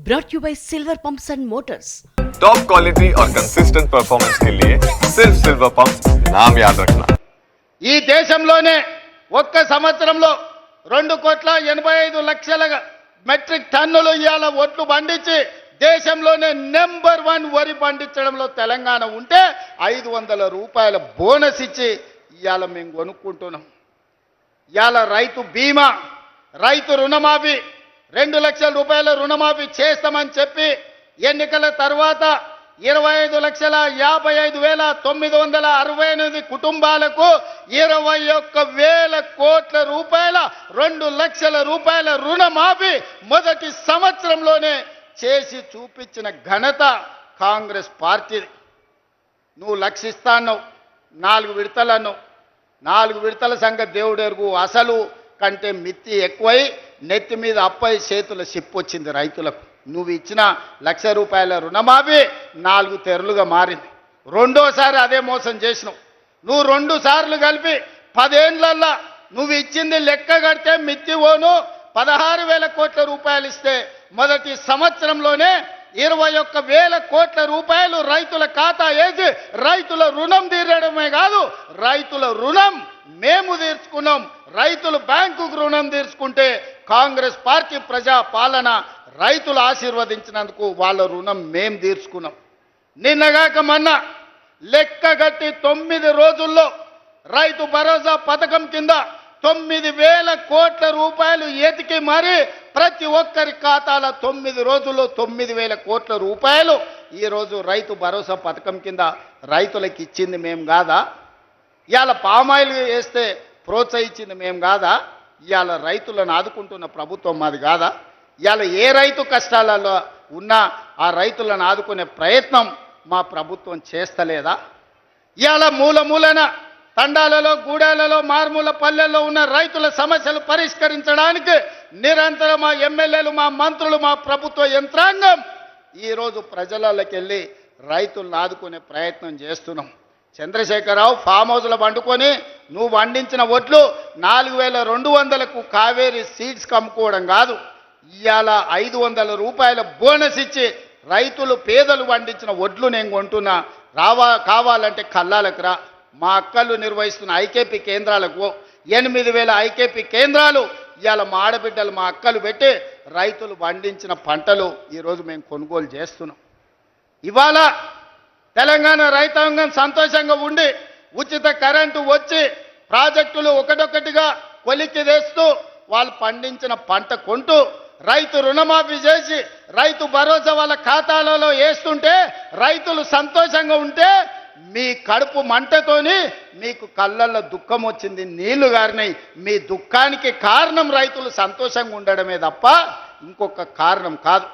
brought you by Silver Pumps and Motors. Top quality और consistent performance के लिए सिर्फ सिल्वर पंप्स नाम याद रखना। ఈ దేశంలోనే ఒక్క సంవత్సరంలో 2,85,00,000 మెట్రిక్ టన్నులు ఇయాల ఒట్లు పండించి దేశంలోనే నెంబర్ 1 వరి పండించడంలో తెలంగాణ ఉంటే 500 రూపాయల బోనస్ ఇచ్చి ఇయాల మేము కొనుక్కుంటున్నాం. ఇయాల రైతు బీమా, రైతు రుణమాఫీ 2 లక్షల రూపాయల రుణమాఫీ చేస్తామని చెప్పి ఎన్నికల తర్వాత 25,55,968 కుటుంబాలకు 21,000 కోట్ల రూపాయల 2 లక్షల రూపాయల రుణమాఫీ మొదటి సంవత్సరంలోనే చేసి చూపించిన ఘనత కాంగ్రెస్ పార్టీది. నువ్వు లక్షిస్తాన్నావు, 4 విడతలన్నావు. 4 విడతల సంగతి దేవుడెరుగు. అసలు కంటే మిత్తి ఎక్కువై నెత్తి మీద అప్పై చేతుల సిప్పొచ్చింది రైతులకు. నువ్వు ఇచ్చిన 1,00,000 రూపాయల రుణమాఫీ 4 తెరలుగా మారింది. రెండోసారి అదే మోసం చేసినావు. నువ్వు 2 సార్లు కలిపి 10 ఏళ్లల్లో నువ్వు ఇచ్చింది లెక్క కడితే మిత్తి ఓను 16,000 కోట్ల రూపాయలు ఇస్తే మొదటి సంవత్సరంలోనే 21,000 కోట్ల రూపాయలు రైతుల ఖాతా వేసి రైతుల రుణం తీరడమే కాదు, రైతుల రుణం మేము తీర్చుకున్నాం. రైతులు బ్యాంకుకు రుణం తీర్చుకుంటే కాంగ్రెస్ పార్టీ ప్రజా పాలన రైతులు ఆశీర్వదించినందుకు వాళ్ళ రుణం మేము తీర్చుకున్నాం. నిన్నగాక మొన్న లెక్క గట్టి 9 రోజుల్లో రైతు భరోసా పథకం కింద 9,000 కోట్ల రూపాయలు ఎతికి మరి ప్రతి ఒక్కరి ఖాతాల 9 రోజుల్లో 9,000 కోట్ల రూపాయలు ఈరోజు రైతు భరోసా పథకం కింద రైతులకు ఇచ్చింది మేము కాదా? ఇవాళ పామాయిల్ వేస్తే ప్రోత్సహించింది మేము కాదా? ఇవాళ రైతులను ఆదుకుంటున్న ప్రభుత్వం మాది కాదా? ఇవాళ ఏ రైతు కష్టాలలో ఉన్నా ఆ రైతులను ఆదుకునే ప్రయత్నం మా ప్రభుత్వం చేస్తలేదా? ఇవాళ మూలన తండాలలో, గూడాలలో, మారుమూల పల్లెల్లో ఉన్న రైతుల సమస్యలు పరిష్కరించడానికి నిరంతరం మా ఎమ్మెల్యేలు, మా మంత్రులు, మా ప్రభుత్వ యంత్రాంగం ఈరోజు ప్రజలకి వెళ్ళి రైతులను ఆదుకునే ప్రయత్నం చేస్తున్నాం. చంద్రశేఖరరావు ఫామ్ హౌస్లో పండుకొని నువ్వు పండించిన ఒడ్లు 4,200కు కావేరీ సీడ్స్ అమ్ముకోవడం కాదు, ఇవాళ 500 రూపాయల బోనస్ ఇచ్చి రైతులు పేదలు పండించిన ఒడ్లు నేను కొంటున్నా, కావాలంటే కల్లాలకు రా. మా అక్కలు నిర్వహిస్తున్న ఐకేపీ కేంద్రాలకు 8,000 ఐకేపీ కేంద్రాలు ఇవాళ మా ఆడబిడ్డలు, మా అక్కలు పెట్టి రైతులు పండించిన పంటలు ఈరోజు మేము కొనుగోలు చేస్తున్నాం. ఇవాళ తెలంగాణ రైతాంగం సంతోషంగా ఉండి ఉచిత కరెంటు వచ్చి ప్రాజెక్టులు ఒకటొకటిగా కొలిక్కి తెస్తూ వాళ్ళు పండించిన పంట కొంటూ రైతు రుణమాఫీ చేసి రైతు భరోసా వాళ్ళ ఖాతాలలో వేస్తుంటే రైతులు సంతోషంగా ఉంటే మీ కడుపు మంటతోని మీకు కళ్ళల్లో దుఃఖం వచ్చింది, నీళ్లు గారినాయి. మీ దుఃఖానికి కారణం రైతులు సంతోషంగా ఉండడమే తప్ప ఇంకొక కారణం కాదు.